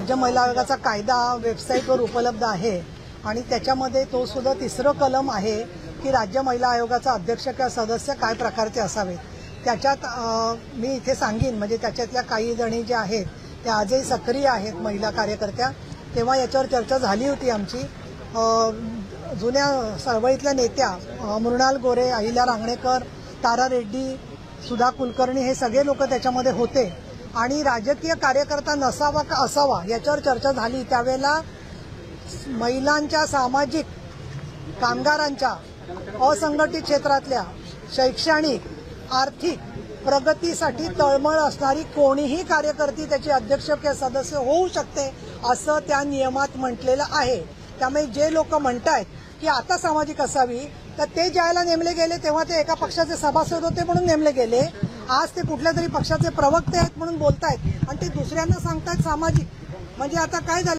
राज्य महिला आयोगाचा कायदा वेबसाईटवर उपलब्ध आहे आणि त्याच्यामध्ये तो सुद्धा 3रं कलम आहे की राज्य महिला आयोगाचा अध्यक्ष किंवा सदस्य काय प्रकारचे असावेत। त्याच्यात मी इथे सांगीन म्हणजे त्याच्यातल्या काही जणी ज्या आहेत त्या आजही सक्रिय आहेत महिला कार्यकर्त्या। तेव्हा याच्यावर चर्चा झाली होती आमची। जुन्या चळवळीतल्या नेत्या मृणाल गोरे, अहिल्या रांगणेकर, तारा रेड्डी, सुधा कुलकर्णी हे सगळे लोक त्याच्यामध्ये होते आणि राजकीय कार्यकर्ता नसावा का असावा याच्यावर चर्चा झाली। त्यावेळेला महिलांच्या, सामाजिक कामगारांच्या, असंघटित क्षेत्रातल्या शैक्षणिक, आर्थिक प्रगतीसाठी तळमळ असणारी कोणीही कार्यकर्ती त्याची अध्यक्ष किंवा सदस्य होऊ शकते असं त्या नियमात म्हटलेलं आहे। त्यामुळे जे लोक म्हणतायत की आता सामाजिक असावी तर ते ज्याला नेमले गेले तेव्हा ते एका पक्षाचे सभासद होते म्हणून नेमले गेले। आज ते कुठल्या तरी पक्षाचे प्रवक्ते आहेत म्हणून बोलतायत आणि ते दुसऱ्यांना सांगतायत सामाजिक। म्हणजे आता काय झालं?